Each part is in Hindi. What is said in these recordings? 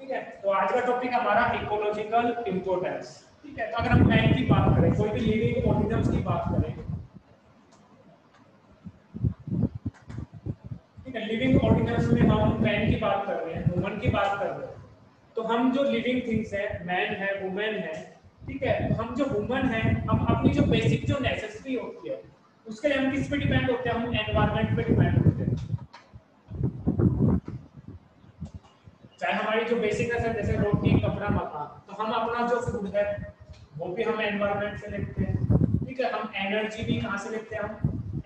ठीक है। तो आज का टॉपिक हमारा इकोलॉजिकल इम्पोर्टेंस। ठीक है, तो अगर हम प्लांट की बात करें, कोई भी लिविंग ऑर्गेनिजम्स की बात करें, ठीक है, लिविंग ऑर्गेनिजम्स में हम प्लांट की बात कर रहे हैं, ह्यूमन की बात कर रहे हैं, तो हम जो लिविंग थिंग्स है, मैन है, वुमेन है, ठीक है, तो हम जो वुमन है, हम अपनी जो बेसिक जो नेसेसिटी होती है उसके लिए हम किस पे डिपेंड होते हैं? हम एनवायरनमेंट पे डिपेंड होते हैं। चाहे हमारी जो बेसिक है जैसे रोटी, कपड़ा, मकान, तो हम अपना जो फूड है वो भी हम एनवायरनमेंट से लेते हैं। ठीक है, हम एनर्जी भी कहाँ से लेते हैं? हम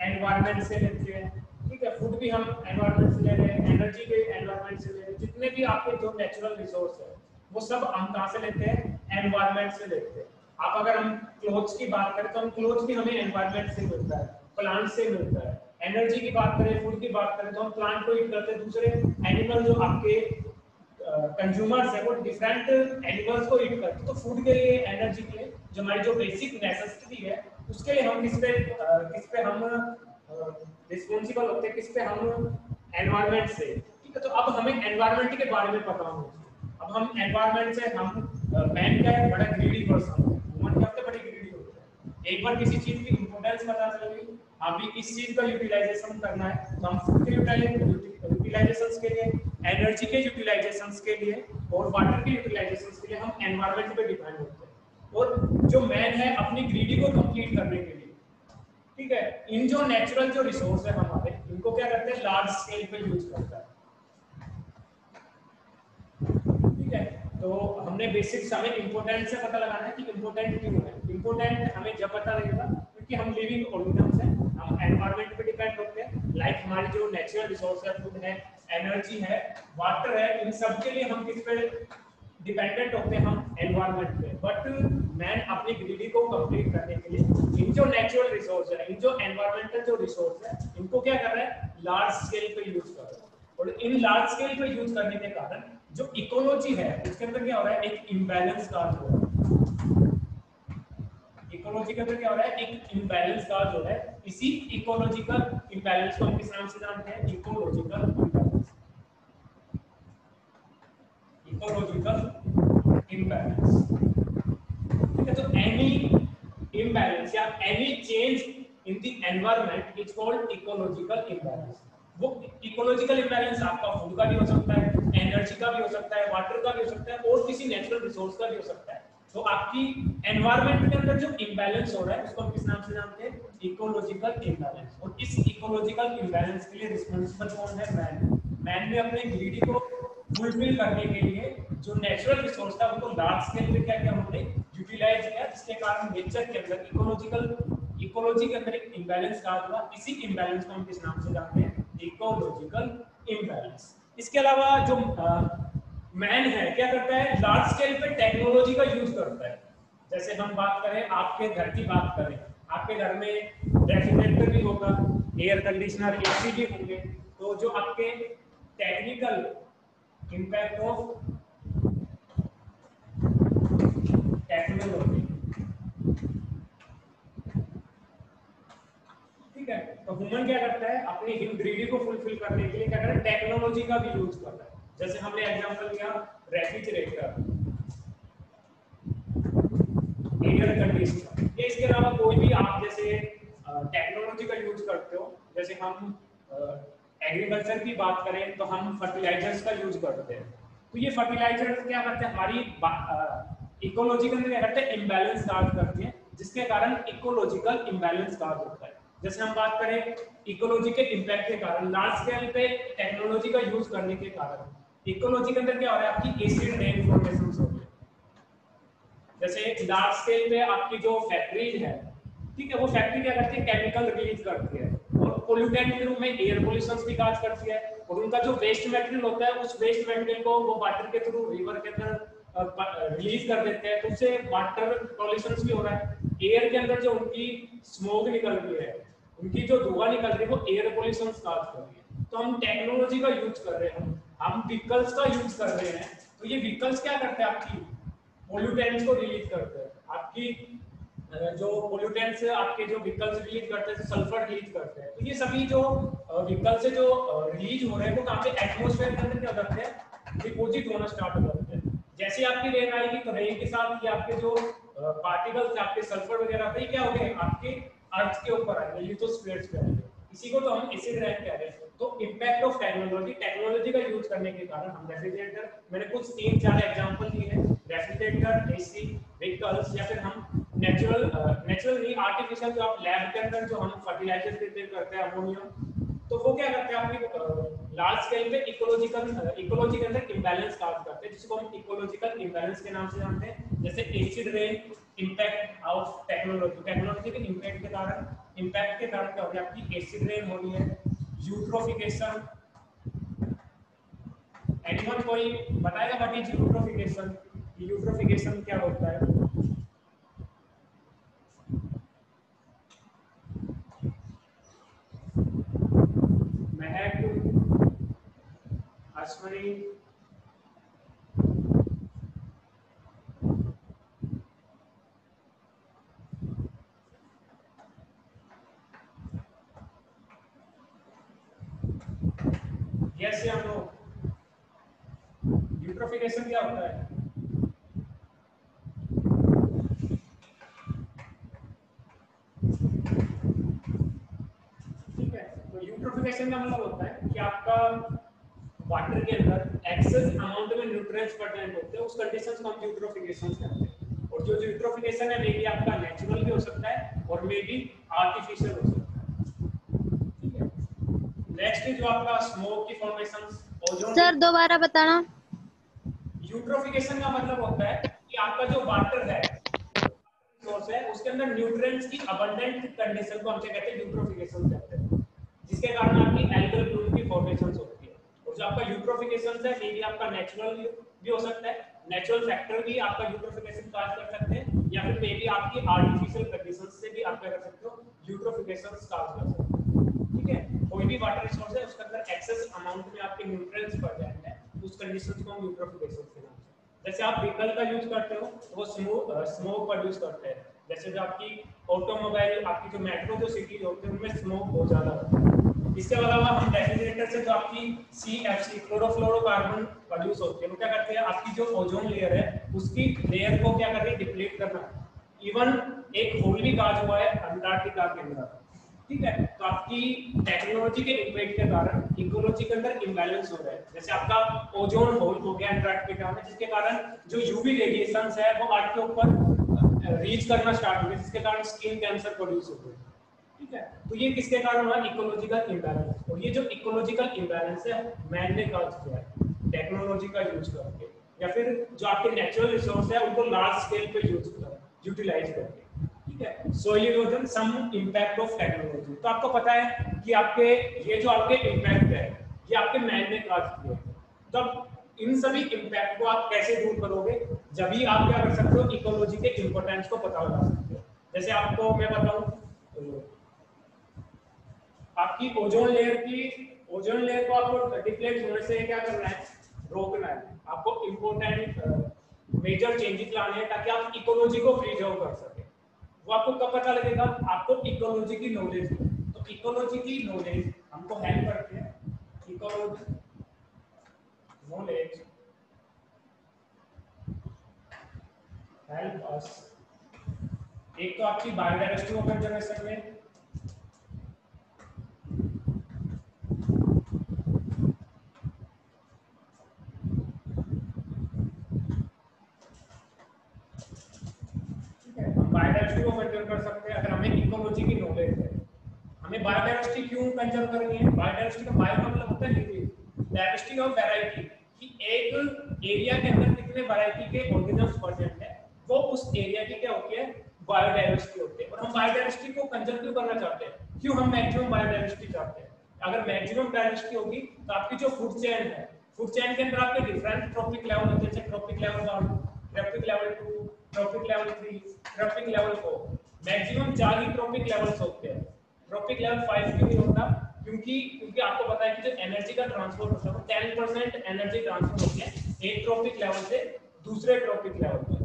एनवायरनमेंट से लेते हैं। ठीक है, फूड भी हम एनवायरनमेंट से ले रहे हैं, एनर्जी भी एनवायरनमेंट से ले रहे हैं, जितने भी आपके जो नेचुरल रिसोर्स है वो सब हम कहाँ से लेते हैं? एनवायरनमेंट से लेते हैं। आप अगर हम क्लोथ्स की बात करें तो हम क्लोथ भी हमें एनवायरनमेंट से मिलता है, प्लांट से मिलता है। एनर्जी की बात करें, फूड की बात करें तो हम प्लांट को ईट करते हैं, दूसरे एनिमल जो आपके कंज्यूमर्स है वो डिफरेंट एनिमल्स को ईट करते हैं। तो फूड के लिए, एनर्जी के लिए, जो हमारी जो बेसिक नेसेसिटी है उसके लिए हम किस पे हम रिस्पॉन्सिबल होते हैं? किस पे? हम एनवायरनमेंट से। ठीक है, तो अब हमें एनवायरनमेंट के बारे में पता होना चाहिए। अब हम एनवायरनमेंट से, हम मैन क्या है? बड़ा ग्रीडी पर्सन है, वुमन क्या होते हैं? बड़े ग्रीडी होते हैं। एक बार किसी चीज की इंपोर्टेंस पता चल गई, अभी इस चीज का यूटिलाइजेशन करना है, तो हम फूड के यूटिलाइजेशन के लिए, एनर्जी के यूटिलाइजेशन के लिए और वाटर के यूटिलाइजेशन के लिए हम एनवायरनमेंट पे डिपेंड होते हैं। और जो मैन है अपनी ग्रीडी को कंप्लीट करने के लिए, ठीक है, इन जो नेचुरल जो रिसोर्स है हमारे, इनको क्या करते हैं? लार्ज स्केल पे यूज करता है। ठीक है, तो हमने बेसिक्स, हमें इंपोर्टेंट से पता लगाना है कि इंपोर्टेंट क्यों है। इंपोर्टेंट हमें जब पता लगेगा क्योंकि हम लिविंग ऑर्गेनिजम्स हैं, हम एनवायरनमेंट पे डिपेंड होते हैं। लाइक हमारी जो नेचुरल रिसोर्स है, फूड है, एनर्जी है, वाटर है, इन सब के लिए हम किस पे डिपेंडेंट होते हैं? हम एनवायरनमेंट पे। बट मैन अपनी ग्रीडी को कंप्लीट करने के लिए इन जो नेचुरल रिसोर्स है, इन जो एनवायरमेंटल जो रिसोर्स है, इनको क्या कर रहा है? लार्ज स्केल पे यूज कर रहा है। और इन लार्ज स्केल पे यूज करने के कारण जो इकोलॉजी है उसके अंदर क्या हो रहा है? एक इम्बैलेंस काज हो रहा है। इकोलॉजी के अंदर क्या हो रहा है? एक इम्बैलेंस काज हो रहा है। इसी इकोलॉजिकल इम्बैलेंस को हम किस नाम से जानते हैं? Ecological imbalance. Ecological imbalance. ठीक है, तो एनी इम्बैलेंस या any change in the environment is called ecological imbalance. वो इकोलॉजिकल इम्बैलेंस आपका फूड का भी हो सकता है, एनर्जी का भी हो सकता है, वाटर का भी हो सकता है और किसी नेचुरल रिसोर्स का भी हो सकता है। तो आपकी एनवायरनमेंट के अंदर जो इम्बैलेंस हो रहा है उसको हम किस नाम से जानते हैं? Ecological imbalance. और इस इकोलॉजिकल इम्बैलेंस के लिए रिस्पांसिबल कौन है? मैन। मैन ने अपने ग्रीडी को फुलफिल करने के लिए जो नेचुरल रिसोर्स था उनको लार्ज स्केल पे क्या किया? हमने यूटिलाइज किया, जिसके कारण नेचर के अंदर इकोलॉजी के अंदर एक इम्बैलेंस का हुआ। इसी इम्बैलेंस को हम किस नाम से जानते हैं? Ecological imbalance. इसके अलावा जो मैन है क्या करता है? लार्ज स्केल पे टेक्नोलॉजी का यूज करता है। जैसे हम बात करें, आपके घर की बात करें, आपके घर में रेफ्रिजरेटर भी होगा, एयर कंडीशनर, एसी भी होंगे। तो जो आपके टेक्निकल इम्पैक्ट ऑफ टेक्नोलॉजी, ठीक है, तो ह्यूमन क्या करता है? अपनी ग्रीडी को फुलफिल करने के लिए क्या करता है? टेक्नोलॉजी का भी यूज करता है। जैसे हमने एग्जांपल लिया रेफ्रिजरेटर, एयर कंडीशनर, ये इसके अलावा कोई भी आप जैसे टेक्नोलॉजी का यूज करते हो। जैसे हम एग्रीकल्चर की बात करें तो हम फर्टिलाइजर्स का यूज करते हैं। तो ये फर्टिलाइजर्स क्या करते हैं? हमारी इकोलॉजी के अंदर क्या करते हैं? इम्बैलेंस काज करते हैं, जिसके कारण इकोलॉजिकल इम्बैलेंस काज होता है। जैसे हम बात करें इकोलॉजी के इम्पैक्ट के कारण, लार्ज स्केल पे टेक्नोलॉजी का यूज करने के कारण इकोलॉजी के अंदर क्या हो रहा है? आपकी एसिड रेन फॉर्मेशन हो रही है। जैसे लार्ज स्केल पे आपकी जो फैक्ट्रीज है, ठीक है, वो फैक्ट्री क्या करती है? केमिकल रिलीज करती है और पोल्यूटेंट के रूप में एयर पोल्यूशन भी काज करती है। और उनका जो वेस्ट मटेरियल होता है, उस वेस्ट मटेरियल को वो वाटर के थ्रू रिवर के अंदर रिलीज कर देते हैं, तो उससे वाटर पोल्यूशन भी हो रहा है। एयर के अंदर जो उनकी स्मोक निकल रही है, उनकी जो धुआं निकल रही है, वो एयर पोल्यूशन काज कर रही है। तो हम टेक्नोलॉजी का यूज कर रहे हैं, हम व्हीकल्स का यूज कर रहे हैं। तो ये व्हीकल्स क्या करते हैं? आपकी पोल्यूटेंट्स को रिलीज करते हैं। आपकी जो पोल्यूटेंट्स आपके जो व्हीकल्स रिलीज करते हैं, सल्फर रिलीज करते हैं। तो ये सभी जो व्हीकल से जो रिलीज हो रहे हैं वो कहाँ पे? एटमॉस्फेयर के अंदर क्या करते हैं? डिपोजिट होना स्टार्ट हो जाते हैं। जैसे आपकी रेन आएगी तो रेन के साथ ये आपके जो पार्टिकल्स आपके सल्फर वगैरह थे क्या हो गए आपके अर्थ के ऊपर आएंगे, लिथोस्फीयर्स पे आएंगे। इसी को तो हम एसिड रेन कह रहे हैं। तो इम्पैक्ट ऑफ टेक्नोलॉजी, टेक्नोलॉजी का यूज करने के कारण हम रेफ्रिजरेटर, मैंने कुछ 3-4 एग्जांपल दिए हैं, रेफ्रिजरेटर, एसी, व्हीकल्स, या फिर हम नेचुरल नहीं आर्टिफिशियल जो आप लैब के अंदर जो हम फर्टिलाइजर प्रिपेयर करते हैं अमोनियम, तो वो क्या करते हैं आपकी लार्ज स्केल पे इकोलॉजी के अंदर इंबैलेंस काज करते हैं, जिसको हम इकोलॉजिकल इंबैलेंस के नाम से जानते हैं। जैसे acid rain impact of technology, technology के इम्पैक्ट के कारण क्या हो रही है आपकी एसिड रेन हो रही है। यूट्रोफिकेशन, एनीवन कोई बताएगा व्हाट इज यूट्रोफिकेशन? यूट्रोफिकेशन क्या होता है? महक, अश्वनी, यस या नो? यूट्रोफिकेशन क्या होता है? ठीक है, तो यूट्रोफिकेशन का मतलब होता है कि आपका वाटर के अंदर एक्सेस अमाउंट में न्यूट्रिएंट्स प्रेजेंट होते हैं, उस कंडीशन को हम यूट्रोफिकेशन कहते हैं। और जो यूट्रोफिकेशन है मे बी आपका नेचुरल भी हो सकता है और मे बी आर्टिफिशियल हो सकता है। ठीक है, नेक्स्ट जो आपका स्मोक की फॉर्मेशंस, ओजोन। सर दोबारा बताना। यूट्रोफिकेशन का मतलब होता है कि आपका जो वाटर है, सोर्स है, उसके अंदर न्यूट्रिएंट्स की अबंडेंट कंडीशन को हम क्या कहते हैं? यूट्रोफिकेशन कहते हैं, जिसके कारण आपकी एल्गल ब्लूम की फॉर्मेशंस होती है। और जो आपका यूट्रोफिकेशन है मे बी आपका नेचुरल भी हो सकता है, नेचुरल फैक्टर भी आपका यूट्रोफिकेशन काज कर सकते हैं, या फिर मे बी आपकी आर्टिफिशियल कंडीशंस से भी आप क्या कर सकते हो? यूट्रोफिकेशन काज कर सकते हो। ठीक है, कोई भी वाटर रिसोर्स है उसके अंदर एक्सेस अमाउंट में आपके न्यूट्रिएंट्स बढ़ जाते हैं, उस कंडीशंस को हम यूट्रोफिकेशन के नाम से। जैसे आप व्हीकल का यूज करते हो तो वो स्मोक प्रोड्यूस करते हैं। जैसे जो आपकी ऑटोमोबाइल, आपकी जो मेट्रो जो सिटीज होती है उनमें स्मोक बहुत ज्यादा होता है। इसके अलावा हम रेफ्रिजरेटर से जो आपकी CFC क्लोरोफ्लोरोकार्बन प्रोड्यूस होती है, वो क्या करते हैं? आपकी जो ओजोन लेयर है उसकी लेयर को क्या कर रही है? डिप्लीट करना। इवन एक होल भी काज हुआ है अंटार्कटिका के अंदर। ठीक है, तो आपकी टेक्नोलॉजी के इम्पैक्ट के कारण इकोलॉजी के अंदर इंबैलेंस हो रहा है। जैसे आपका ओजोन होल हो गया अंटार्कटिका में, जिसके कारण जो यूवी रेडिएशंस है वो अर्थ के ऊपर रीच करना स्टार्ट हो गए, जिसके कारण स्किन कैंसर प्रोड्यूस हो गए। ठीक है, तो ये किसके कारण हुआ? Ecological imbalance. और ये जो इकोलॉजिकल इंबैलेंस है मैन ने काज किया है टेक्नोलॉजी का यूज करके, या फिर जो आपके नेचुरल रिसोर्स है उनको लार्ज स्केल पे यूटिलाइज करके। ठीक है, soil erosion some impact of technology. तो आपको पता है कि आपके ये जो आपके इंपैक्ट है ये आपके मैन ने काज किए। तो इन सभी इंपैक्ट को आप कैसे दूर करोगे? जब भी आप क्या कर सकते हो? इकोलॉजी के इंपॉर्टेंस को पता लगा सकते हो। जैसे आपको मैं बताऊं, आपकी ओजोन लेयर को आपको डिप्लीट होने से क्या करना है? रोकना है। आपको इंपॉर्टेंट मेजर चेंजेस लाने हैं ताकि आप इकोलॉजी को प्रिजर्व कर सके। वो आपको कब पता लगेगा? आपको इकोलॉजी की नॉलेज हो। तो इकोलॉजी की नॉलेज हमको हेल्प करती है। इकोलॉजी नॉलेज हेल्प अस, एक तो आपकी बायोडाइवर्सिटी को कंजर्वेशन में, बायोडाइवर्सिटी को कंजर्व कर सकते हैं अगर हमें इकोलॉजी की नॉलेज है। हमें बायोडाइवर्सिटी क्यों कंजर्व करनी है? बायोडाइवर्सिटी का बायो मतलब होता है लिविंग, डाइवर्सिटी ऑफ वैरायटी, कि एक एरिया के अंदर कितने वैरायटी के ऑर्गेनिजम्स प्रेजेंट है, वो उस एरिया की क्या होती है? बायोडाइवर्सिटी होती है। और हम बायोडाइवर्सिटी को कंजर्व क्यों करना चाहते हैं? क्यों हम मैक्सिमम बायोडाइवर्सिटी चाहते हैं? अगर मैक्सिमम डाइवर्सिटी होगी तो आपकी जो फूड चेन है, फूड चेन के अंदर आपके डिफरेंट ट्रॉपिक लेवल होते हैं, जैसे trophic level 1, trophic level 2, trophic level 3, trophic level 4, maximum 4 ही ट्रॉपिक लेवल्स होते हैं। ट्रॉपिक लेवल 5 क्यों नहीं होता? क्योंकि आपको पता है कि जो एनर्जी का ट्रांसफर होता है 10% एनर्जी ट्रांसफर होती है एक ट्रॉपिक लेवल से दूसरे ट्रॉपिक लेवल पर।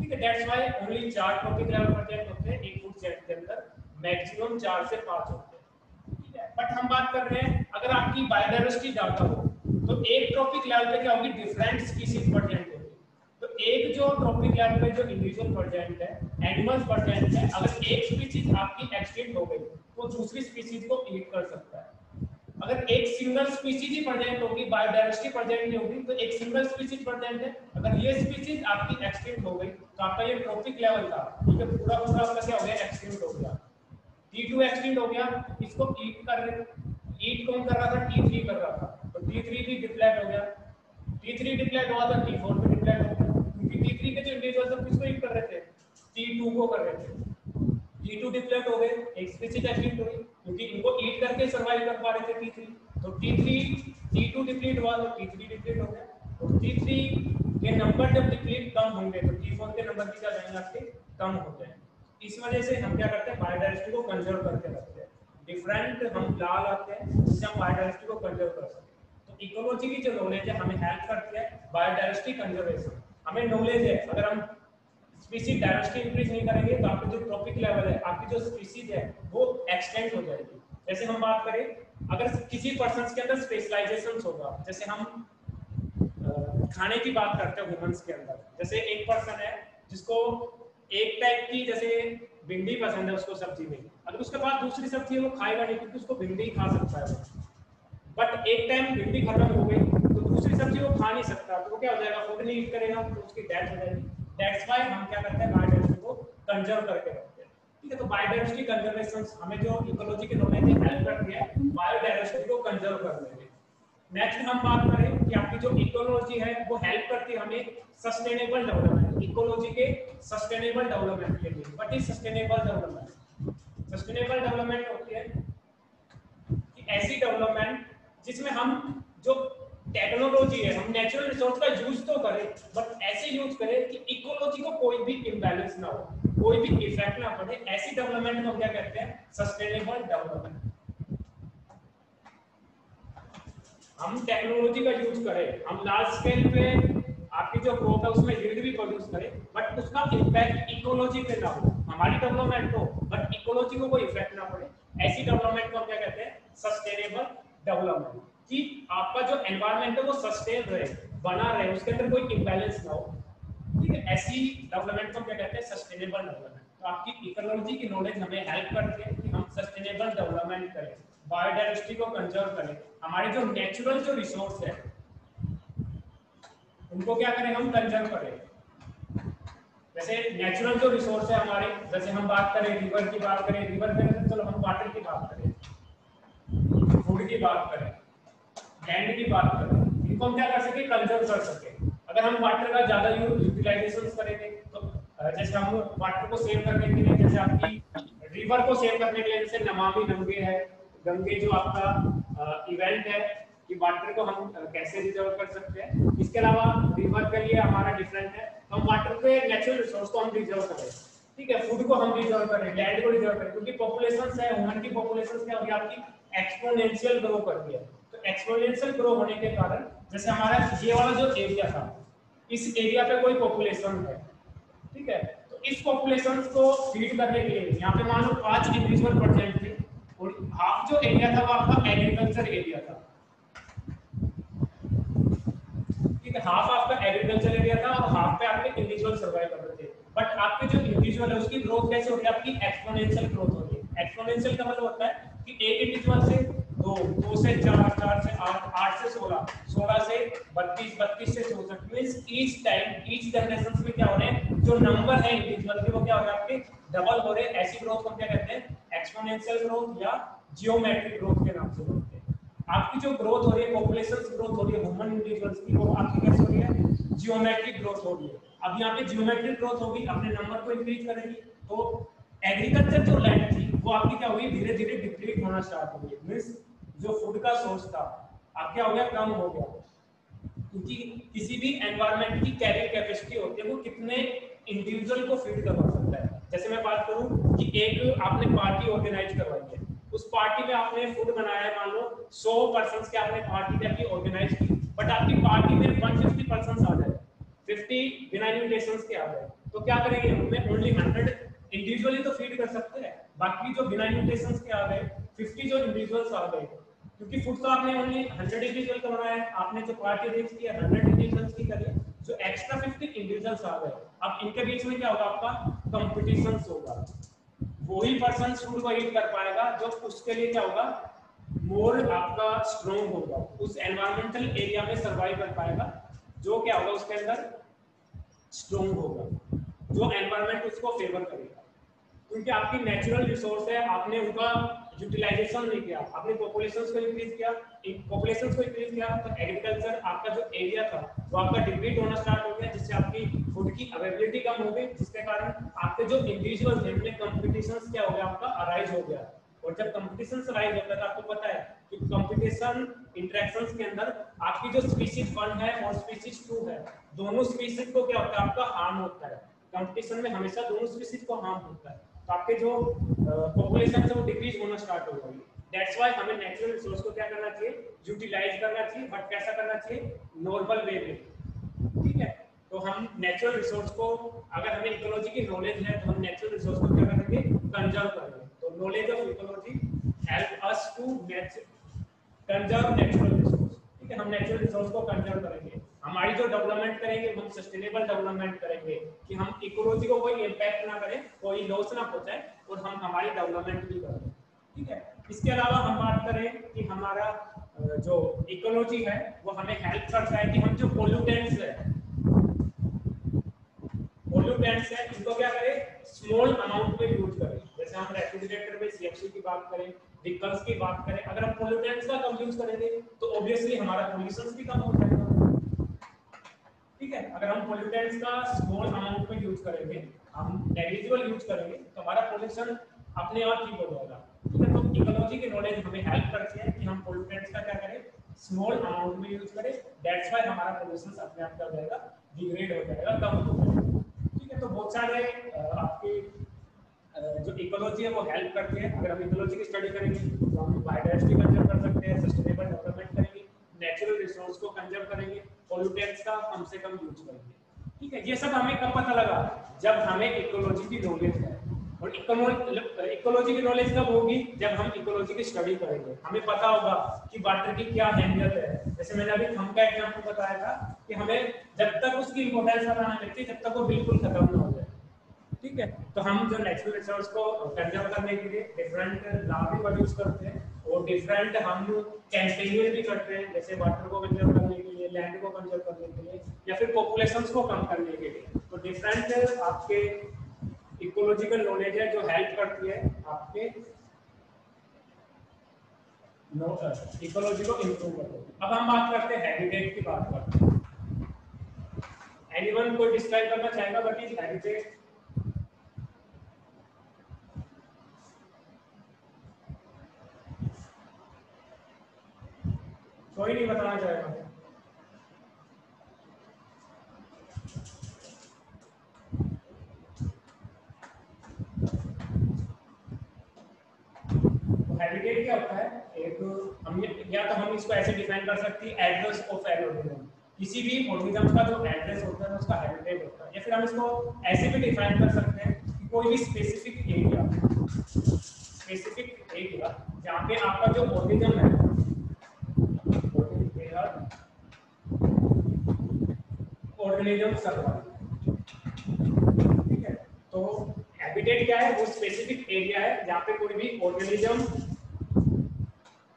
ठीक है, that's why only 4 trophic level present होते हैं एक फूड चेन के अंदर, मैक्सिमम 4 से 5 होते हैं। ठीक है, बट हम बात कर रहे हैं अगर आपकी बायोडाइवर्सिटी ज्यादा हो तो एक ट्रॉपिक लेवल पे क्या होगी? डिफरेंट स्पीशीज प्रेजेंट होगी। एक जो ट्रॉपिक लेवल पे जो इंडिविजुअल प्रेजेंट है, एनिमल्स प्रेजेंट है, अगर एक स्पीशीज आपकी एक्सटिंक्ट हो गई तो दूसरी स्पीशीज को ईट कर सकता है। अगर एक सिंगल स्पीशीज ही प्रेजेंट होगी, बायोडायवर्सिटी प्रेजेंट नहीं होगी, तो एक सिंगल स्पीशीज प्रेजेंट है, अगर ये स्पीशीज आपकी एक्सटिंक्ट हो गई तो आपका ये ट्रॉपिक लेवल था, ठीक है, पूरा पूरा आपका क्या हो गया, एक्सटिंक्ट हो गया। T2 एक्सटिंक्ट हो गया, इसको ईट कर रहे, ईट कौन कर रहा था, T3 कर रहा था, तो T3 भी डिप्लॉयड हो गया, T3 डिप्लॉयड हुआ तो T4 भी डिप्लॉयड हो गया, क्योंकि T3 के जो इंडिविजुअल सब किसको ईट कर रहे थे, T2 को कर रहे थे। T2 डिप्लॉयड हो गए, एक स्पीशीज एक्सटिंक्ट हो गई, क्योंकि इनको ईट करके सर्वाइव कर पा रहे थे T3, तो T2 डिप्लीट हुआ तो T3 डिप्लीट हो गया, तो T3 के नंबर जब डिप्लीट कम होंगे तो T4 के नंबर भी क्या जाएंगे आपके, कम हो जाएंगे। इस वजह से हम क्या करते हैं, बायोडायवर्सिटी को कंजर्व करके रखते हैं, डिफरेंट हम ला लाते हैं जिससे हम बायोडायवर्सिटी को कंजर्व कर सकें। तो इकोलॉजी की जो नॉलेज है हमें हेल्प करती है बायोडायवर्सिटी कंजर्वेशन। हमें नॉलेज है, अगर हम स्पीशीज डायवर्सिटी इंक्रीज नहीं करेंगे तो आपकी जो ट्रॉपिक लेवल है, आपकी जो स्पीशीज है वो एक्सटेंड हो जाएगी। जैसे हम बात करें, अगर किसी पर्सन के अंदर स्पेशलाइजेशन होगा, जैसे हम खाने की बात करते हैं ह्यूमंस के अंदर, जैसे एक पर्सन है जिसको एक टाइप की जैसे भिंडी पसंद है उसको सब्जी में, अगर उसके बाद दूसरी सब्जी है वो खाएगा नहीं क्योंकि उसको भिंडी खा सकता है, बट एक टाइम भिंडी खत्म हो गई तो दूसरी सब्जी वो खा नहीं सकता, तो वो क्या हो जाएगा, फूड नहीं ईट करेगा तो उसकी डेथ हो जाएगी। दैट्स व्हाई हम क्या करते हैं, बायोडायवर्सिटी को कंजर्व करके रखते हैं, ठीक है। तो बायोडायवर्सिटी कंजर्वेशन हमें जो इकोलॉजी की नॉलेज है हेल्प करती है बायोडायवर्सिटी को कंजर्व करने में। नेक्स्ट हम बात करें कि आपकी जो इकोलॉजी है वो हेल्प करती है हमें सस्टेनेबल डेवलपमेंट, इकोलॉजी के सस्टेनेबल डेवलपमेंट के लिए। What is sustainable development? Sustainable development होती है कि ऐसी डेवलपमेंट जिसमें हम जो टेक्नोलॉजी है, हम नेचुरल रिसोर्स का यूज तो करें बट ऐसे यूज करें कि इकोलॉजी को कोई भी इम्बैलेंस ना हो, कोई भी इफेक्ट ना पड़े, ऐसी डेवलपमेंट को क्या कहते हैं, सस्टेनेबल डेवलपमेंट। हम टेक्नोलॉजी का यूज करें, हम लार्ज स्केल पे आपकी जो ग्रोथ है उसमें यील्ड भी प्रोड्यूस करें, बट उसका इम्पैक्ट इकोलॉजी पे ना हो, हमारी डेवलपमेंट हो बट इकोलॉजी को कोई इफेक्ट ना पड़े, ऐसी डेवलपमेंट को हम क्या कहते हैं, सस्टेनेबल डेवलपमेंट। कि आपका जो एनवायरनमेंट है वो सस्टेन रहे, बना रहे, उसके अंदर कोई इम्बैलेंस ना हो, ठीक है, ऐसी डेवलपमेंट को हम क्या कहते हैं, सस्टेनेबल डेवलपमेंट। तो आपकी इकोलॉजी की नॉलेज हमें हेल्प करती है कि हम सस्टेनेबल डेवलपमेंट करें, बायोडायवर्सिटी को कंजर्व करें, हमारे जो नेचुरल जो रिसोर्स है उनको क्या करें, हम कंजर्व करें। जैसे नेचुरल जो रिसोर्स है हमारे, जैसे हम बात करें रिवर की बात करें, रिवर में चलो हम वाटर की बात करें, फूड की बात करें, लैंड की बात करें, इनको हम क्या कर सके, कंजर्व कर सके। अगर हम वाटर का ज्यादा यूटिलाइजेशन करेंगे तो जैसे हम वाटर को सेव करने के लिए, जैसे आपकी रिवर को सेव करने के लिए जैसे नमामि गंगे है, गंगे जो आपका इवेंट है कि वाटर को हम कैसे रिजर्व कर सकते हैं। इसके अलावा रिवर के लिए हमारा डिफरेंट है, हम वाटर पे नेचुरल रिसोर्स को हम रिजर्व करें, ठीक है, फूड को हम रिजर्व करें, लैंड को रिजर्व करें, क्योंकि पॉपुलेशन है, ह्यूमन की पॉपुलेशन क्या होगी, आपकी एक्सपोनेंशियल ग्रो कर रही है। तो एक्सपोनेंशियल ग्रो होने के कारण जैसे हमारा ये वाला जो एरिया था, इस एरिया पे कोई पॉपुलेशन है, ठीक है, तो इस पॉपुलेशन को फीड करने के लिए यहाँ पे मान लो 5 इंडिविजुअल प्रेजेंट थे और हाफ जो एरिया था वो आपका एग्रीकल्चर एरिया था, ठीक है, हाफ आपका एग्रीकल्चर एरिया था और हाफ पे आपके इंडिविजुअल सर्वाइव कर रहे थे। बट आपके जो इंडिविजुअल है उसकी ग्रोथ कैसे हो रही है, आपकी एक्सपोनेंशियल ग्रोथ हो रही है। एक्सपोनेंशियल का मतलब होता है कि एक इंडिविजुअल से 2 से 4, 4 से 8, 8 से 16, 16 से 32, 32 से 64, means each time each generation में क्या हो रहे हैं, जो नंबर है इंडिविजुअल के वो क्या हो रहे हैं, आपके डबल हो रहे हैं। ऐसी ग्रोथ को क्या कहते हैं, एक्सपोनेंशियल ग्रोथ या जियोमेट्रिक ग्रोथ के नाम से बोलते हैं। आपकी जो ग्रोथ हो रही है, पॉपुलेशन ग्रोथ हो रही है ह्यूमन इंडिविजुअल्स की, वो आपकी कैसे हो रही है, जियोमेट्रिक ग्रोथ हो रही है। अब यहाँ पे जियोमेट्रिक ग्रोथ होगी, अपने नंबर को इंक्रीज करेगी, तो एग्रीकल्चर जो लैंड थी वो आपकी क्या हुई, धीरे धीरे डिप्लीट होना स्टार्ट हो गई, मींस जो फूड का सोर्स था अब क्या हो गया, कम हो गया, क्योंकि किसी भी एनवायरनमेंट की कैरिंग कैपेसिटी होती है, वो कितने इंडिविजुअल को फीड करवा सकता है। जैसे मैं बात करूं कि एक आपने पार्टी ऑर्गेनाइज करवाई है, उस पार्टी में आपने फूड बनाया है, मान लो 100 पर्सन्स के आपने पार्टी करके ऑर्गेनाइज की, बट आपकी पार्टी में 150 पर्सन्स आ जाए, 50 बिना इन्विटेशंस के आ जाए, तो क्या करेंगे, उनमें ओनली 100 इंडिविजुअली तो फीड कर सकते हैं, बाकी जो बिना इन्विटेशंस के आ गए 50 जो इंडिविजुअल्स आ गए, क्योंकि फूड तो आपने ओनली 100 इंडिविजुअल का बनाया है, आपने जो पार्टी अरेंज किया 100 इंडिविजुअल्स की करी, जो एक्स्ट्रा 50 इंडिविजुअल्स आ गए, अब इनके बीच में क्या होगा, आपका कंपटीशन होगा। वही पर्सन फूड को ईट कर पाएगा जो उसके लिए क्या होगा, मोर आपका स्ट्रॉन्ग होगा, उस एनवायरमेंटल एरिया में सर्वाइव कर पाएगा, जो क्या होगा उसके अंदर स्ट्रॉन्ग होगा, जो एनवायरमेंट उसको फेवर करेगा। क्योंकि आपकी नेचुरल रिसोर्स है, आपने उनका यूटिलाइजेशन नहीं किया, आपने पॉपुलेशन को इंक्रीज किया, पॉपुलेशन को इंक्रीज किया, तो एग्रीकल्चर आपका जो एरिया था वो आपका डिप्लीट होना स्टार्ट हो गया, जिससे आपकी फूड की अवेलेबिलिटी कम हो गई, जिसके कारण आपके जो इंडिविजुअल थे उनमें कंपटीशन क्या हो गया, आपका अराइज हो गया। और जब कंपटीशन राइज होता है तो आपको पता है कि कंपटीशन इंटरेक्शंस के अंदर आपकी जो स्पीशीज 1 है और स्पीशीज 2 है, दोनों स्पीशीज को क्या होता है, आपका हार्म होता है। कंपटीशन में हमेशा दोनों स्पीशीज को हार्म होता है, तो आपके जो पॉपुलेशन है वो डिक्रीज होना स्टार्ट हो गई। दैट्स व्हाई हमें नेचुरल रिसोर्स को क्या करना चाहिए, यूटिलाइज करना चाहिए, बट कैसा करना चाहिए, नॉर्मल वे में। ठीक है, तो हम नेचुरल रिसोर्स को, अगर हमें इकोलॉजी की नॉलेज है तो हम नेचुरल रिसोर्स को क्या करेंगे, कंजर्व करेंगे। तो knowledge of ecology help us to conserve natural resource. ठीक है, हम नेचुरल रिसोर्स को कंजर्व करेंगे, हमारी जो डेवलपमेंट करेंगे हम सस्टेनेबल डेवलपमेंट करेंगे, कि हम इकोलॉजी को कोई इंपैक्ट ना करें, कोई लॉस ना पहुंचाए, और हम हमारी डेवलपमेंट भी करें। ठीक है, इसके अलावा हम बात करें कि हमारा जो इकोलॉजी है वो हमें हेल्प करता है कि हम जो पोल्यूटेंट्स है इनको क्या करें, स्मॉल अमाउंट में यूज करें। जैसे हम रेफ्रिजरेटर में सीएफसी की बात करें, व्हीकल्स की बात करें, अगर हम पोल्यूटेंट्स का कम यूज करेंगे तो ऑब्वियसली हमारा पॉल्यूशन भी कम हो जाएगा। ठीक है, अगर हम पोल्यूटेंट्स का स्मॉल अमाउंट में यूज करेंगे, हम नेग्लिजिबल यूज करेंगे, तो हमारा पॉल्यूशन अपने आप ठीक हो जाएगा। ठीक है, तो इकोलॉजी की नॉलेज हमें हेल्प करती है कि हम पोल्यूटेंट्स का क्या करें, स्मॉल अमाउंट में यूज करें। दैट्स व्हाई हमारा पॉल्यूशन अपने आप क्या हो जाएगा, डिग्रेड हो जाएगा, कम हो जाएगा। ठीक है, तो बहुत सारे आपके जो इकोलॉजी है वो हेल्प करती है। अगर हम इकोलॉजी की स्टडी करेंगे तो हम बायोडाइवर्सिटी कंजर्व कर सकते हैं, सस्टेनेबल डेवलपमेंट करेंगे, नेचुरल रिसोर्स को कंजर्व करेंगे, पॉल्यूटेंट्स का कम से कम यूज करेंगे। ठीक है, ये सब हमें कब पता लगा, जब हमें इकोलॉजी की नॉलेज है। और इकोलॉजी की नॉलेज कब होगी, जब हम इकोलॉजी की स्टडी करेंगे, हमें पता होगा कि वाटर की क्या अहमियत है। जैसे मैंने अभी थंब का एग्जांपल बताया था कि हमें जब तक उसकी इंपॉर्टेंस पता नहीं लगती, जब तक वो बिल्कुल खत्म ना हो जाए। ठीक है, तो हम जो नेचुरल रिसोर्स को कंजर्व करने के लिए डिफरेंट लॉ भी प्रोड्यूस करते हैं, और डिफरेंट हम कैंपेन भी करते हैं, जैसे वाटर को कंजर्व करने के लिए, लैंड को कंजर्व करने के लिए, या फिर पॉपुलेशंस को कम करने के लिए। तो डिफरेंट आपके इकोलॉजिकल नॉलेज है जो हेल्प करती है आपके इकोलॉजी को इंप्रूव करने में। अब हम बात करते हैं हैबिटेट की बात करते हैं। एनीवन कोई डिस्क्राइब करना चाहेगा व्हाट इज हैबिटेट? कोई नहीं बताना चाहेगा? हैबिटेट क्या होता है, एक हम या तो हम इसको ऐसे डिफाइन कर सकते हैं, एड्रेस ऑफ एन ऑर्गेनिज्म। किसी भी ऑर्गेनिज्म का जो एड्रेस होता है उसका हैबिटेट होता है। या फिर हम इसको ऐसे भी डिफाइन कर सकते हैं कि कोई भी स्पेसिफिक एरिया जहाँ पे आपका जो ऑर्गेनिज्म है, ऑर्गेनिज्म सर्वाइव। ठीक है, तो हैबिटेट क्या है, वो स्पेसिफिक एरिया है जहाँ पे कोई भी ऑर्गेनिज्म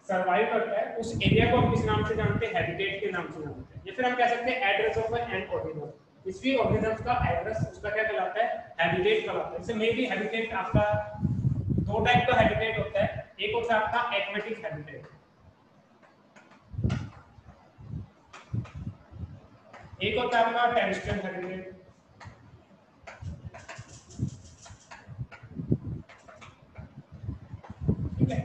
सर्वाइव करता है। उस एरिया को हम किस नाम से जानते हैं, हैबिटेट के नाम से जानते हैं। या फिर हम कह सकते हैं एड्रेस ऑफ एन ऑर्गेनिज्म। किसी भी ऑर्गेनिज्म का एड्रेस उसका क्या कहलाता है, हैबिटेट कहलाता है। जैसे मे बी हैबिटेट आपका दो टाइप का हैबिटेट होता है, एक होता है आपका एक्वेटिक हैबिटेट, एक होता है आपका टेरेस्ट्रियल हैबिटेट। ठीक है,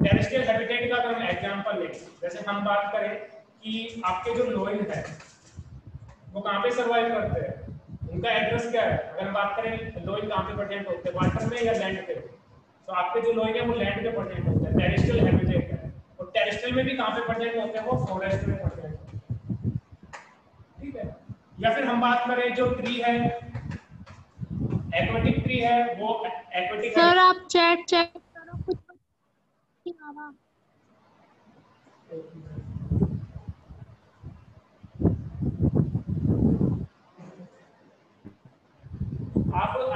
टेरेस्ट्रियल हैबिटेट का अगर हम एग्जांपल लें, जैसे हम बात करें कि आपके जो लोइन है वो कहाँ पे सर्वाइव करते हैं, उनका एड्रेस क्या है। अगर हम बात करें लोइन कहाँ पे प्रेजेंट होते हैं, वाटर में या लैंड पे, तो आपके जो लोइन है वो लैंड पे प्रेजेंट होते हैं, टेरेस्ट्रियल हैबिटेट है। और टेरेस्ट्रियल में भी कहाँ पे प्रेजेंट होते हैं, वो फॉरेस्ट में प्रेजेंट होते हैं। ठीक है, या फिर हम बात करें जो ट्री है, एक्वेटिक ट्री है, वो एक्वेटिक सर आप चैट चेक करो कुछ आवा।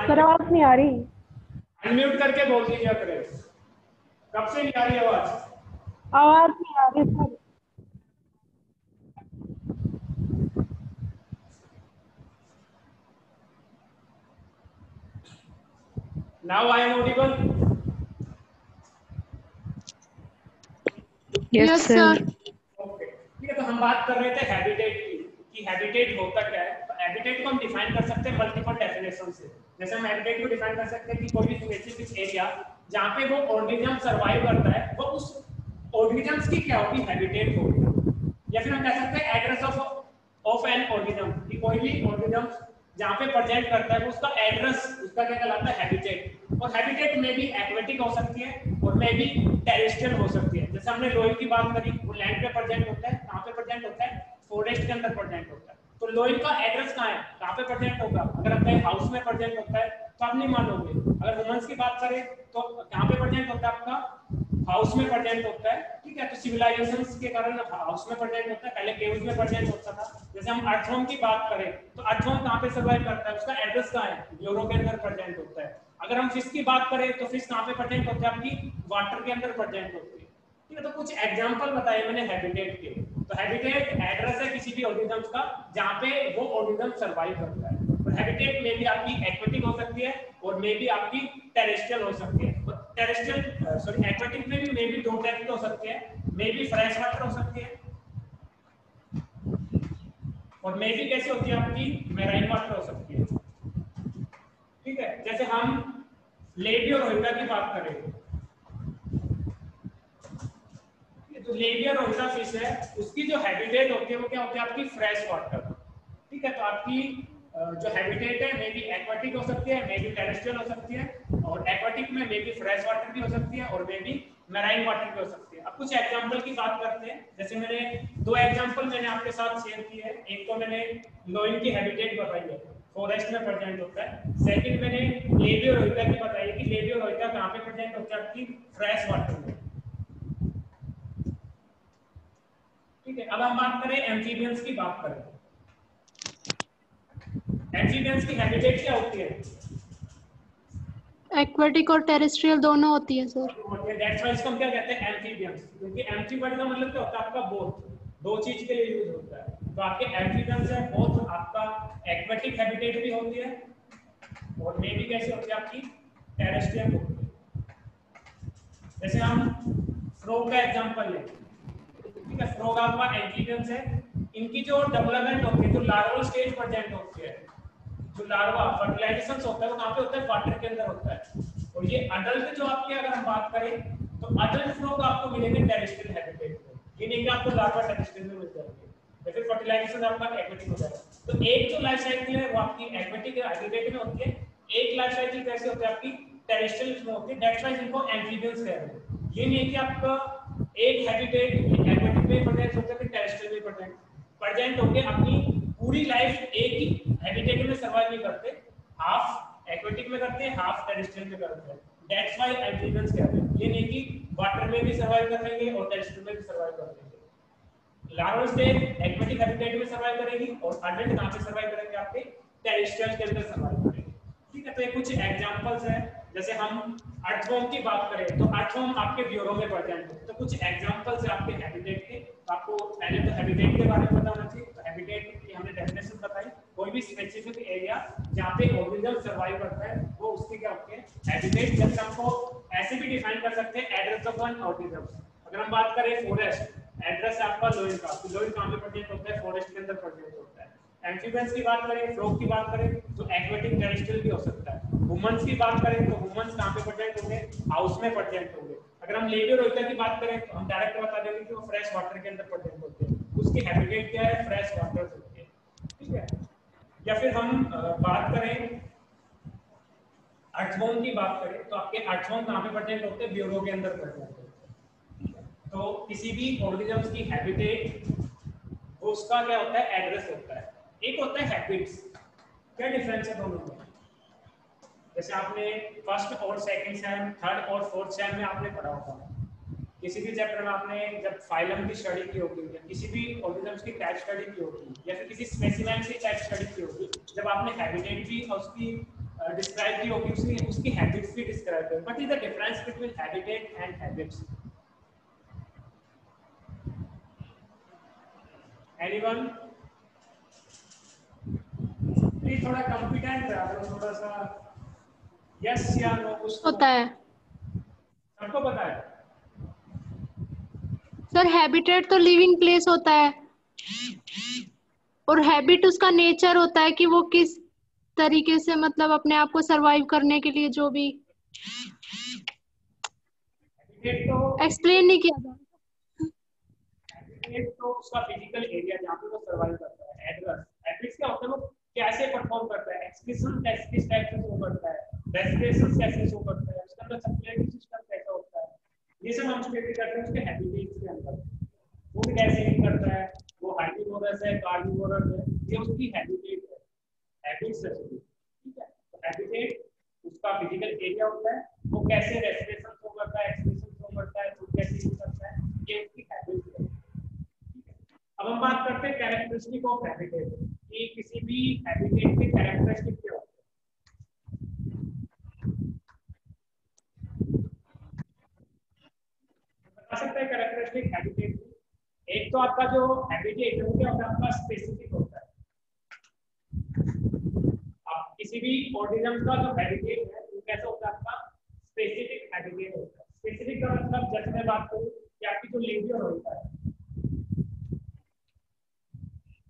सर आवाज नहीं आ रही। अनम्यूट करके बोल दीजिए करें। कब से नहीं आ रही आवाज? आवाज नहीं आ रही sir. Now I am audible? Yes sir. Okay, ठीक है। तो हम बात कर रहे थे हैबिटेट की, कि हैबिटेट होता क्या है। तो हैबिटेट को हम डिफाइन कर सकते हैं मल्टीपल डेफिनेशन से। जैसे हम हैबिटेट को डिफाइन कर सकते हैं कि कोई भी स्पेसिफिक एरिया जहाँ पे वो ऑर्गेनिज्म सर्वाइव करता है, वो उस ऑर्गेनिजम्स की क्या होगी, हैबिटेट होगी। या फिर हम कह सकते हैं एड्रेस ऑफ एन ऑर्गेनिज्म, कि कोई भी ऑर्गेनिज्म जहाँ पे प्रेजेंट करता है वो उसका एड्रेस, उसका क्या कहलाता है, हैबिटेट। और हैबिटेट में भी एक्वेटिक हो सकती है और में भी टेरेस्ट्रियल हो सकती है। जैसे हमने लोइन की बात करी, वो लैंड पे प्रेजेंट होता है, कहाँ पे प्रेजेंट होता है, फॉरेस्ट के अंदर प्रेजेंट होता है। तो लोइन का एड्रेस कहाँ है, कहाँ पे प्रेजेंट होगा? अगर अपने हाउस में प्रेजेंट होता है तो आप नहीं मानोगे। अगर वुमेन्स की बात करें तो कहाँ पे प्रेजेंट होता है, आपका हाउस में प्रेजेंट होता है, ठीक है। तो सिविलाइजेशंस के कारण हाउस में प्रेजेंट होता है, पहले केव्स में प्रेजेंट होता था। जैसे हम अर्थवर्म की बात करें तो अर्थवर्म कहाँ पे सर्वाइव करता है, उसका एड्रेस कहाँ है, ब्यूरो के अंदर प्रेजेंट होता है। अगर हम फिश की बात करें तो फिश कहाँ पे प्रेजेंट होता है, आपकी वाटर के अंदर प्रेजेंट होती है, ठीक है। तो कुछ एग्जांपल बताए मैंने हैबिटेट के। तो हैबिटेट एड्रेस है किसी भी ऑर्गेनिज्म का जहाँ पे वो ऑर्गेनिज्म सर्वाइव करता है। और हैबिटेट में भी आपकी एक्वेटिक हो सकती है और में भी आपकी टेरेस्ट्रियल हो सकती है। और टेरेस्ट्रियल सॉरी एक्वेटिक में भी दो टाइप की हो सकती है, में भी फ्रेश वाटर हो सकती है और में भी कैसे होती है, आपकी मैराइन वाटर हो सकती है, ठीक है। जैसे हम लेबी और रोहिता की बात करें तो लेबी और रोहिता फिश है, उसकी जो हैबिटेट होती है वो क्या होती है, आपकी फ्रेश वाटर, ठीक है। तो आपकी जो हैबिटेट है मे बी एक्वाटिक हो सकती है, मे बी टेरेस्ट्रियल हो सकती है, और एक्वाटिक में मे बी फ्रेश वाटर भी हो सकती है और मे बी मैराइन वाटर भी हो सकती है। अब कुछ एग्जांपल की बात करते हैं। जैसे मैंने दो एग्जांपल मैंने आपके साथ शेयर किए हैं। एक तो मैंने लोइन की हैबिटेट बताई है, फॉरेस्ट में प्रेजेंट होता है। सेकंड मैंने लेबी और रोहिता की बताई है कि लेबी और रोहिता कहाँ पे प्रेजेंट होता है, आपकी फ्रेश वाटर में, ठीक है। अब हम बात करें एम्फीबियंस की बात करें। एम्फीबियंस की हैबिटेट क्या होती है, एक्वेटिक और टेरेस्ट्रियल दोनों होती है सर। दैट्स व्हाई इसको हम क्या कहते हैं, एम्फीबियंस। क्योंकि एम्फी वर्ड का मतलब क्या होता है, आपका बोथ, दो चीज के लिए यूज होता है। तो आपके एम्फीबियंस है, बोथ आपका एक्वेटिक हैबिटेट भी होती है और मे भी कैसे होती है, आपकी टेरेस्ट्रियल होती है। जैसे हम फ्रॉग का एग्जांपल लें, ठीक है। फ्रॉग आपका एम्फीबियंस है, इनकी जो डेवलपमेंट होती है, जो लार्वल स्टेज प्रेजेंट होती है, जो लार्वा फर्टिलाइजेशन होता है वो कहाँ पे होता है, वाटर के अंदर होता है। और ये अडल्ट जो आपकी अगर हम बात करें तो अडल्ट फ्रॉग आपको मिलेंगे टेरेस्ट्रियल हैबिटेट में, ये नहीं कि आपको लार्वा टेरेस्ट्रियल में मिल जाएंगे, या फिर फर्टिलाइजेशन आपका एक्वेटिक हो जाएगा। तो एक जो लाइफ साइकिल है वो आपकी एक्वेटिक हैबिटेट में होती है, एक लाइफ साइकिल कैसे होती है, आपकी टेरेस्ट्रियल में होती है। दैट्स व्हाई इनको एम्फीबियंस कह रहे हैं। ये नहीं है कि आपका एक हैबिटेट एक्वेटिक में प्रेजेंट होता है फिर टेरेस्ट्रियल में प्रेजेंट होंगे, अपनी पूरी लाइफ एक ही हैबिटेट में सर्वाइव नहीं करते, हाफ एक्वेटिक में करते हैं, हाफ टेरेस्ट्रियल में करते हैं। दैट्स व्हाई एम्फीबियंस कहते हैं। ये नहीं कि वाटर में भी सर्वाइव कर लेंगे और टेरेस्ट्रियल में भी सर्वाइव कर लेंगे। लार्वल स्टेज एक्वेटिक हैबिटेट में सर्वाइव करेगी और अडल्ट कहां पे सर्वाइव करेंगे, आपके टेरेस्ट्रियल के अंदर सर्वाइव करेंगे, ठीक है। तो ये कुछ एग्जांपल्स हैं। जैसे हम अर्थवर्म की बात करें तो अर्थवर्म आपके ब्यूरो में प्रेजेंट है। तो कुछ एग्जांपल्स है आपके हैबिटेट के। आपको पहले तो हैबिटेट के बारे में पता होना चाहिए। तो हैबिटेट की हमने डेफिनेशन बताई, कोई भी स्पेसिफिक एरिया जहाँ पे ऑर्गेनिज्म सर्वाइव करता है वो उसके क्या होते हैं, हैबिटेट। जैसे हमको ऐसे भी डिफाइन कर सकते हैं एड्रेस ऑफ वन ऑर्गेनिज्म। अगर हम बात करें फॉरेस्ट, एड्रेस है आपका लोइन का, तो लोइन कहाँ पे प्रेजेंट होता है, फॉरेस्ट के अंदर प्रेजेंट होता है। एम्फीबियंस की बात करें, फ्रॉग की बात करें तो एक्वेटिक टेरेस्ट्रियल भी हो सकता है। वुमेन्स की बात करें तो वुमेन्स कहाँ पे प्रेजेंट होंगे, हाउस में प्रेजेंट होंगे। अगर हम लेबी और रोहिता की बात करें तो हम डायरेक्ट बता देंगे कि वो फ्रेश वाटर के अंदर प्रेजेंट होते हैं, उसकी हैबिटेट क्या है, फ्रेश वाटर होती है, ठीक है। या फिर हम बात करें अर्थवर्म की बात करें तो आपके अर्थवर्म कहाँ पे प्रेजेंट होते हैं, ब्यूरो के अंदर प्रेजेंट होते हैं। तो किसी भी ऑर्गेनिज्म की हैबिटेट वो उसका क्या होता है, एड्रेस होता है। एक होता है हैबिट्स। क्या डिफरेंस है दोनों में? जैसे आपने फर्स्ट और सेकंड सेम, थर्ड और फोर्थ सेम में आपने पढ़ा होगा, किसी भी चैप्टर में आपने जब फाइलम की स्टडी की होगी या किसी भी ऑर्गेनिजम्स की टाइप स्टडी की होगी या फिर किसी स्पेसिमेन की टाइप स्टडी की होगी, जब आपने हैबिटेट भी और उसकी डिस्क्राइब की होगी, उसकी उसकी हैबिट्स भी डिस्क्राइब करें. What is the difference between habitat and habits? Anyone? Please थोड़ा कॉन्फिडेंट रहो, थोड़ा सा यस या नो कुछ तो होता है सबको पता है. सर। हैबिटेट तो लिविंग प्लेस होता है और हैबिट उसका नेचर होता है कि वो किस तरीके से मतलब अपने आप को सरवाइव करने के लिए जो भी हैबिटेट तो एक्सप्लेन नहीं किया था। हैबिटेट तो उसका फिजिकल एरिया जहाँ पे वो सर्वाइव करता है. एड्रेस हैबिट्स क्या होता है, वो कैसे परफॉर्म करता है, एक्सप्रेशन किस टाइप से शो करता है, रेस्पिरेशन कैसे शो करता है, उसका अंदर सर्कुलेटरी सिस्टम कैसा होता है, ये सब हम स्टडी करते हैं उसके हैबिटेट्स के अंदर. वो कैसे नहीं करता है, वो हार्निवोरस है, कार्निवोरस है, ये उसकी हैबिटेट है. हैबिट्स है सभी. ठीक है. तो हैबिटेट उसका फिजिकल एरिया होता है, वो कैसे रेस्पिरेशन शो करता है, एक्सप्रेशन शो करता है, फूड कैसे यूज करता है, ये उसकी हैबिट्स है. अब हम बात करते हैं कैरेक्टरिस्टिक ऑफ हैबिटेट कि किसी भी हैबिटेट के कैरेक्टरिस्टिक क्या होते हैं. बता सकते हैं कैरेक्टरिस्टिक हैबिटेट की. एक तो आपका जो हैबिटेट है वो क्या होता है, आपका स्पेसिफिक होता है. आप किसी भी ऑर्गेनिज्म का जो हैबिटेट है वो कैसा होता है, आपका स्पेसिफिक हैबिटेट होता है. स्पेसिफिक का मतलब जैसे मैं बात करूं कि आपकी जो लेबियर होता है,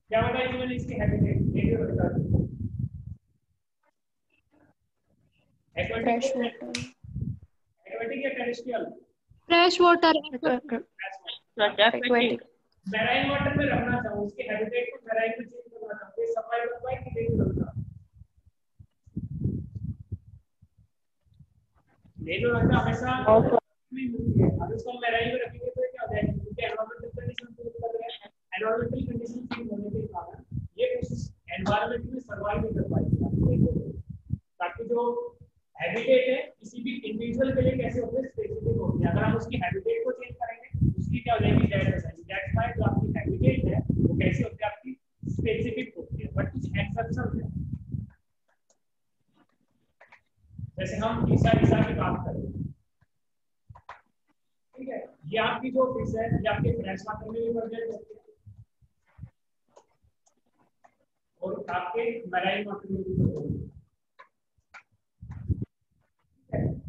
क्या बताया कि मैंने इसकी हैबिटेट लेबियर होता है. Fresh water. एक्वेटिक या terrestrial? Fresh water aquatic. Marine water में रखना चाहूँ, उसके हैबिटेट को मैराइन में चेंज करना चाहूँ, ये सर्वाइव होता है कि नहीं होता? नहीं होता, हमेशा नहीं मिलती है. अब इसको मैराइन में रखेंगे तो क्या हो जाएगा, क्योंकि एनवायरमेंटल कंडीशन चेंज कर रहे हैं. एनवायरमेंटल कंडीशन चेंज होने के कारण ये उस एनवायरमेंट में सर्वाइव नहीं कर पाएगी. ताकि जो हैबिटेट है किसी भी इंडिविजुअल के लिए कैसे होते हैं, स्पेसिफिक होती है. अगर हम उसकी हैबिटेट को चेंज करेंगे उसकी क्या हो जाएगी, डेथ हो जाएगी. दैट्स व्हाई जो आपकी हैबिटेट है वो कैसी होती है, आपकी स्पेसिफिक होती है. बट कुछ एक्सेप्शन है. जैसे हम ईसा की बात करें, ठीक है, ये आपकी जो फिश है ये आपके फ्रेश वाटर में भी प्रेजेंट होती है और आपके मैराइन वाटर में भी प्रेजेंट होती है.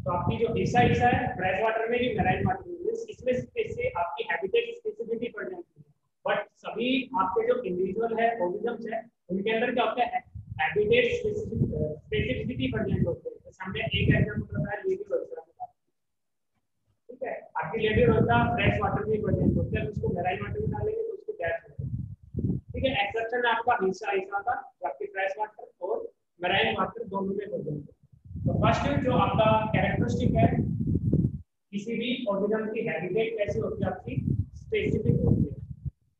तो आपकी जो ईसा है फ्रेश वाटर में भी, मैराइन वाटर में भी, इसमें से आपकी हैबिटेट स्पेसिफिसिटी प्रेजेंट है. बट सभी आपके जो इंडिविजुअल है ऑर्गेनिजम्स है उनके अंदर क्या होता है, हैबिटेट स्पेसिफिसिटी प्रेजेंट होते हैं. जैसे हमने एक एग्जांपल बताया लेडी रोजगार का. ठीक है, आपकी लेडी रोजगार फ्रेश वाटर में प्रेजेंट होते हैं, उसको मैराइन वाटर में डालेंगे तो उसको डेथ हो जाएगी. ठीक है, एक्सेप्शन आपका ईसा का आपकी फ्रेश वाटर और मैराइन वाटर दोनों में प्रेजेंट है. तो फर्स्ट जो आपका कैरेक्टरिस्टिक है किसी भी ऑर्गेनिज्म की हैबिटेट कैसी होती है, आपकी स्पेसिफिक होती है.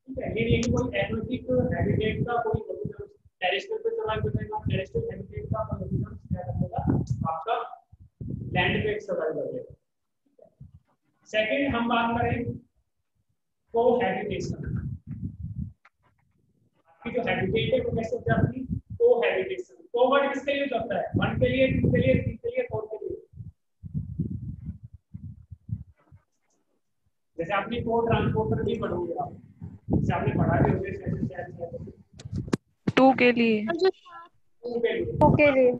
ठीक है, ये नहीं कोई एक्वेटिक हैबिटेट का कोई ऑर्गेनिज्म टेरेस्ट्रियल पे सर्वाइव करेगा, टेरेस्ट्रियल हैबिटेट का ऑर्गेनिज्म क्या करेगा, आपका लैंड पे सर्वाइव करेगा. सेकंड हम बात करें कोहैबिटेशन. आपकी जो हैबिटेट है वो कैसे होती है, आपकी कोहैबिटेशन. कोवर्ड किसके लिए होता है, 1 के लिए, 2 के लिए, 3 के लिए, 4 के लिए. जैसे आपने को ट्रांसपोर्टर भी पढ़ोगे आप, जैसे आपने पढ़ा भी होगा शायद 2 के लिए. 2 के लिए. ओके लिए.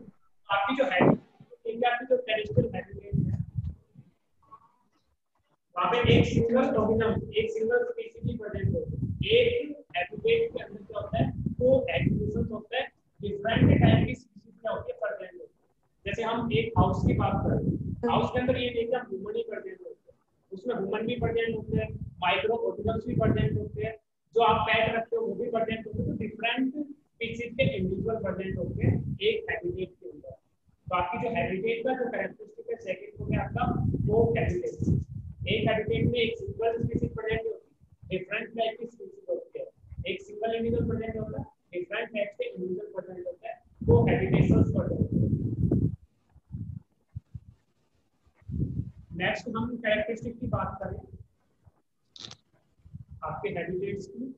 आपकी जो हैबिटेट, आपकी जो टेरेस्ट्रियल हैबिटेट है वहाँ पे एक सिंगल ऑर्गेनिज्म, एक सिंगल स्पीशीज प्रेजेंट होती है. एक हैबिटेट के अंदर क्या होता है, कोएग्जिस्टेंस होता है, डिफरेंट टाइप की स्पीशीज क्या होती है, प्रेजेंट होती है. जैसे हम एक हाउस की बात करें, हाउस के अंदर ये देखिए ह्यूमन ही प्रेजेंट होते हैं, उसमें ह्यूमन भी प्रेजेंट होते हैं, माइक्रो ऑर्गेनिजम्स भी प्रेजेंट होते हैं, जो आप पेट रखते हो वो भी प्रेजेंट होते हैं. तो डिफरेंट स्पीशीज के इंडिविजुअल प्रेजेंट होते हैं एक हैबिटेट के अंदर. तो आपकी जो हैबिटेट का जो कैरेक्टरिस्टिक है सेकंड हो गया आपका कोहैबिटेशन. एक हैबिटेट में एक सिंगल स्पीशीज प्रेजेंट होती है, डिफरेंट टाइप की स्पीशीज होती है. एक सिंगल इंडिविजुअल प्रेजेंट होता है, डिफरेंट टाइप के इंडिविजुअल प्रेजेंट होता है, कोहैबिटेशंस प्रेजेंट होते हैं. नेक्स्ट हम कैरेक्टरिस्टिक की बात करें आपके हैबिटेट्स की.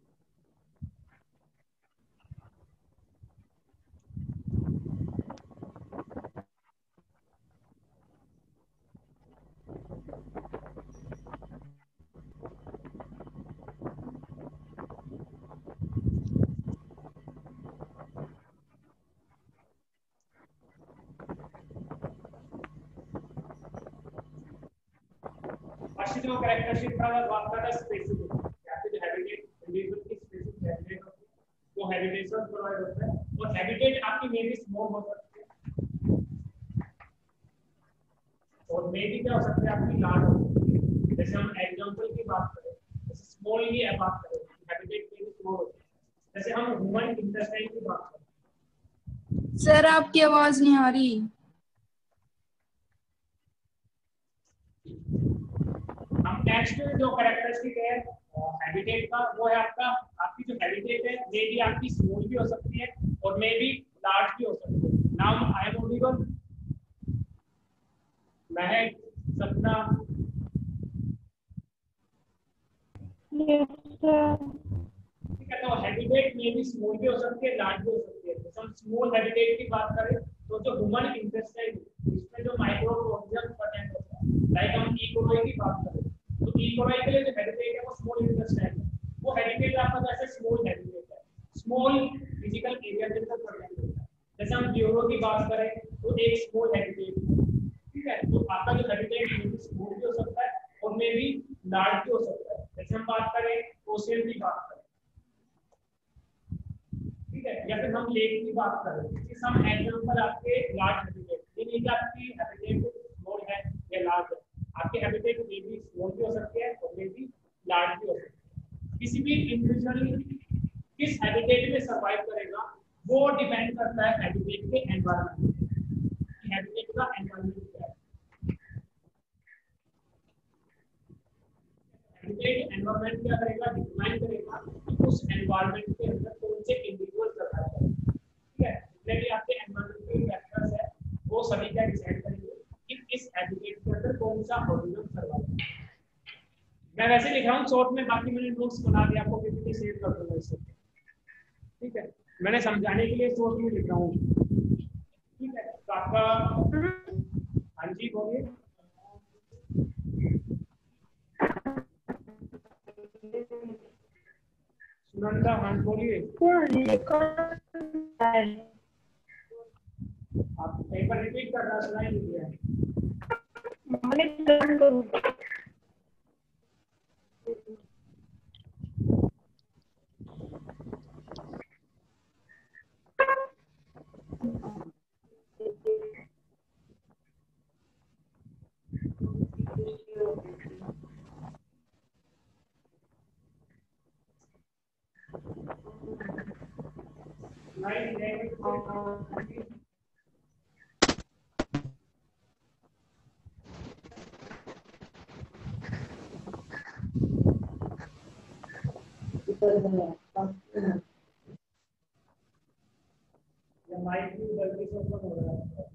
नेक्स्ट जो कैरेक्टरिस्टिक था वो आपका था स्पेसिफिक, आपके जो हैबिटेट इंडिविजुअल की स्पेसिफिक हैबिटेट होती है वो हैबिटेशन प्रोवाइड होता है, और हैबिटेट आपकी मे बी स्मॉल हो सकती है और मे बी क्या हो सकती है आपकी लार्ज हो सकती है। जैसे हम एग्जांपल की बात करें, जैसे स्मॉल की बात करें, हैबिटेट में स्मॉल होती है। जैसे हम ह्यूमन इंटेस्टाइन की बात करें। सर आपकी आवाज नहीं आ रही। हम नेक्स्ट जो कैरेक्टरिस्टिक है हैबिटेट का, वो है आपकी जो हैबिटेट है मे बी आपकी स्मॉल भी हो सकती है और मे बी लार्ज भी हो सकती है। नाउ आई एम ऑडिबल, महक, सपना, ठीक है। तो हैबिटेट में भी स्मॉल भी हो सकती है, लार्ज भी हो सकती है। तो हम स्मॉल हैबिटेट की बात करें तो जो ह्यूमन इंटेस्टाइन इसमें जो माइक्रो ऑर्गेनिज्म प्रेजेंट होता है, लाइक हम ई कोलाई की बात करें तो ई कोलाई के लिए जो हैबिटेट है वो स्मॉल इंटेस्टाइन है। वो हैबिटेट आपका जैसे स्मॉल हैबिटेट है, स्मॉल फिजिकल एरिया के अंदर प्रेजेंट होता है। जैसे हम ब्यूरो की बात करें तो एक स्मॉल हैबिटेट, ठीक है। तो आपका जो हैबिटेट है वो स्मॉल भी हो सकता है और मे बी लार्ज भी हो सकता है। जैसे हम बात करें ओशियन की बात करें, ठीक है, या फिर हम लेक की बात करें, इस हम एग्जांपल आपके लार्ज हैबिटेट, ये नहीं कि आपकी हैबिटेट स्मॉल है या लार्ज है, आपके हैबिटेट में भी स्मॉल भी हो सकती है और में भी लार्ज भी हो सकती है। किसी भी इंडिविजुअल किस हैबिटेट में सर्वाइव करेगा वो डिपेंड करता है हैबिटेट के एनवायरनमेंट पे, हैबिटेट का एनवायरनमेंट क्या है। हैबिटेट एनवायरनमेंट क्या करेगा, डिफाइन करेगा कि उस एनवायरनमेंट के अंदर कौन से इंडिविजुअल सर्वाइव करेंगे, ठीक है। जितने भी आपके एनवायरनमेंटल फैक्टर्स है वो सभी क्या डिसाइड करेंगे कि इस हैबिटेट के अंदर कौन सा ऑर्गेनिज्म सर्वाइव करेगा। मैं वैसे लिख रहा हूँ शॉर्ट में, बाकी मैंने नोट्स बना दिया, आपको पीपीटी शेयर कर दूंगा इससे, ठीक है। मैंने समझाने के लिए शॉर्ट में लिख रहा हूँ, ठीक है। तो आपका हाँ जी बोलिए। सुनंदा हाँ बोलिए। आप पेपर रिपीट करना सुनाई नहीं दिया। माइक भी गलती से ओपन हो रहा है,